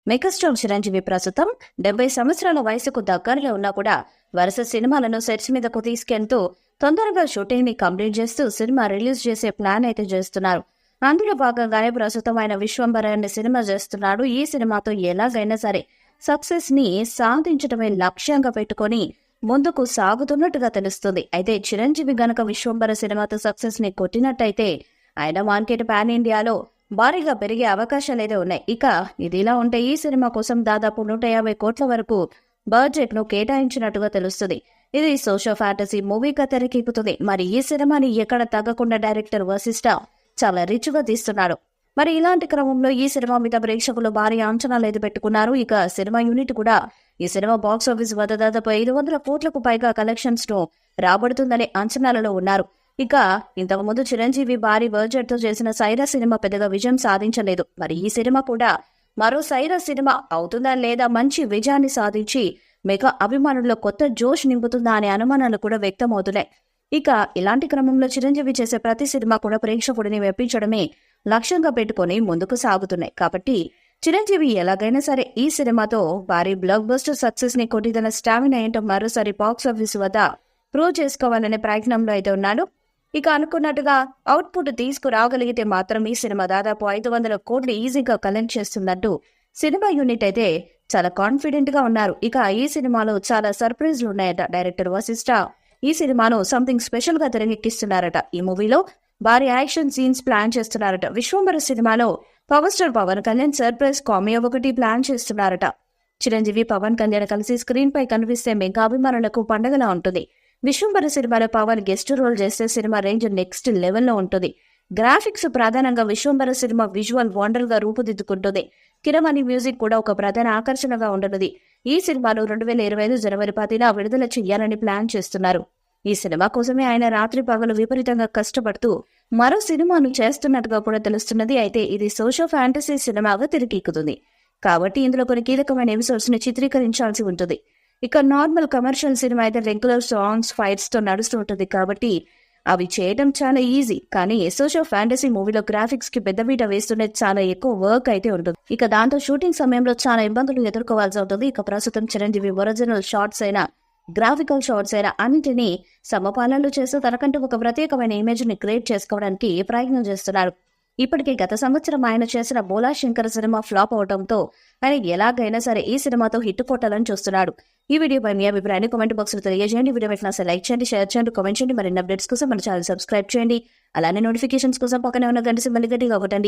Megastar Chiranjeevi ప్రస్తుతం 70 సంవత్సరాల వయసుకు దగ్గరలో ఉన్నా కూడా వరుస సినిమాలను సెట్స్ మీదకు తీసుకెళ్తూ తొందరగా షూటింగ్ ని కంప్లీట్ చేస్తూ సినిమా రిలీజ్ చేసే ప్లాన్ అయితే చేస్తున్నారు. అందులో భాగంగానే ప్రస్తుతం ఆయన విశ్వంబర అనే సినిమా చేస్తున్నాడు. ఈ సినిమాతో ఎలాగైనా సరే సక్సెస్ ని సాధించడమే లక్ష్యంగా పెట్టుకొని ముందుకు సాగుతున్నట్టుగా తెలుస్తుంది. అయితే చిరంజీవి గనక విశ్వంబర సినిమాతో సక్సెస్ ని కొట్టినట్టయితే ఆయన మార్కెట్ పాన్ ఇండియాలో భారీగా పెరిగే అవకాశాలైతే ఉన్నాయి. ఇక ఇదిలా ఉంటే ఈ సినిమా కోసం దాదాపు 150 కోట్ల వరకు బడ్జెట్ ను కేటాయించినట్టుగా తెలుస్తుంది. ఇది సోషో ఫ్యాంటసీ మూవీగా తెరకెక్కుతుంది. మరి ఈ సినిమాని ఎక్కడ తగ్గకుండా డైరెక్టర్ వశిష్ఠ చాలా రిచ్ గా తీస్తున్నాడు. మరి ఇలాంటి క్రమంలో ఈ సినిమా మీద ప్రేక్షకులు భారీ అంచనాలు అయితే పెట్టుకున్నారు. ఇక సినిమా యూనిట్ కూడా ఈ సినిమా బాక్స్ ఆఫీస్ వద్ద దాదాపు 500 కోట్లకు పైగా కలెక్షన్స్ ను రాబడుతుందనే అంచనాలలో ఉన్నారు. ఇక ఇంతకుముందు చిరంజీవి భారీ బడ్జెట్ తో చేసిన సైరా సినిమా పెద్దగా విజయం సాధించలేదు. మరి ఈ సినిమా కూడా మరో సైరా సినిమా అవుతుందా లేదా మంచి విజయాన్ని సాధించి మెగా అభిమానుల్లో కొత్త జోష్ నింపుతుందా అనే అనుమానాలు కూడా వ్యక్తమవుతున్నాయి. ఇక ఇలాంటి క్రమంలో చిరంజీవి చేసే ప్రతి సినిమా కూడా ప్రేక్షకుడిని మెప్పించడమే లక్ష్యంగా పెట్టుకుని ముందుకు సాగుతున్నాయి. కాబట్టి చిరంజీవి ఎలాగైనా సరే ఈ సినిమాతో భారీ బ్లాక్ బస్టర్ సక్సెస్ ని కొట్టి తన స్టామినా ఏంటో మరోసారి బాక్స్ ఆఫీస్ వద్ద ప్రూవ్ చేసుకోవాలనే ప్రయత్నంలో అయితే ఉన్నాడు. ఇక అనుకున్నట్టుగా అవుట్పుట్ తీసుకురాగలిగితే మాత్రం ఈ సినిమా దాదాపు 500 కోట్లు ఈజీగా కలెక్ట్ చేస్తున్నట్టు సినిమా యూనిట్ అయితే చాలా కాన్ఫిడెంట్ గా ఉన్నారు. ఇక ఈ సినిమాలో చాలా సర్ప్రైజ్లు ఉన్నాయట. డైరెక్టర్ వశిష్ఠ ఈ సినిమాను సంథింగ్ స్పెషల్ గా తెరకెక్కిస్తున్నారట. ఈ మూవీలో భారీ యాక్షన్ సీన్స్ ప్లాన్ చేస్తున్నారట. విశ్వంబర సినిమాలో power star Pawan Kalyan surprise cameo ఒకటి ప్లాన్ చేస్తున్నారట. చిరంజీవి పవన్ కళ్యాణ్ కలిసి స్క్రీన్ పై కనిపిస్తే మెగా అభిమానులకు పండగలా ఉంటుంది. విశ్వంబర సినిమాలో పవన్ గెస్ట్ రోల్ చేస్తే సినిమా రేంజ్ నెక్స్ట్ లెవెల్లో ఉంటుంది. గ్రాఫిక్స్ ప్రధానంగా విశ్వంబర సినిమా విజువల్ వండర్ గా రూపుదిద్దుకుంటుంది. కిరమణి మ్యూజిక్ కూడా ఒక ప్రధాన ఆకర్షణగా ఉండనుంది. ఈ సినిమాను 2025 జనవరి 10న విడుదల చేయాలని ప్లాన్ చేస్తున్నారు. ఈ సినిమా కోసమే ఆయన రాత్రి పగలు విపరీతంగా కష్టపడుతూ మరో సినిమాను చేస్తున్నట్టుగా కూడా తెలుస్తున్నది. అయితే ఇది సోషో ఫ్యాంటసీ సినిమాగా తెరకెక్కుతుంది. కాబట్టి ఇందులో కొన్ని కీలకమైన ఎపిసోడ్స్ ని చిత్రీకరించాల్సి ఉంటుంది. ఇక నార్మల్ కమర్షియల్ సినిమా అయితే రెగ్యులర్ సాంగ్స్ ఫైట్స్ తో నడుస్తూ ఉంటుంది. కాబట్టి అవి చేయడం చాలా ఈజీ. కానీ సోషో ఫ్యాంటసీ మూవీలో గ్రాఫిక్స్ కి పెద్దపీట వేస్తుండే చాలా ఎక్కువ వర్క్ అయితే ఉంటుంది. ఇక దాంతో షూటింగ్ సమయంలో చాలా ఇబ్బందులు ఎదుర్కోవాల్సి ఉంటుంది. ఇక ప్రస్తుతం చిరంజీవి ఒరిజినల్ షార్ట్స్ అయినా గ్రాఫికల్ షార్ట్స్ అయినా అన్నింటినీ సమపాలనలు చేస్తూ తనకంటూ ఒక ప్రత్యేకమైన ఇమేజ్ ని క్రియేట్ చేసుకోవడానికి ప్రయత్నం చేస్తున్నారు. ఇప్పటికే గత సంవత్సరం ఆయన చేసిన బోలా శంకర్ సినిమా ఫ్లాప్ అవడంతో ఆయన ఎలాగైనా సరే ఈ సినిమాతో హిట్ కొట్టాలని చూస్తున్నాడు. ఈ వీడియోపై మీ అభిప్రాయాన్ని కామెంట్ బాక్స్ లో తెలియజేయండి. వీడియో పెట్టిన లైక్ చేయండి, షేర్ చేయండి, కామెంట్ చేయండి. మరిన్ని అప్డేట్స్ కోసం మన ఛానల్ సబ్స్క్రైబ్ చేయండి. అలానే నోటిఫికేషన్స్ కోసం పక్కనే ఉన్న గంట సింబల్ గట్టిగా కొట్టండి.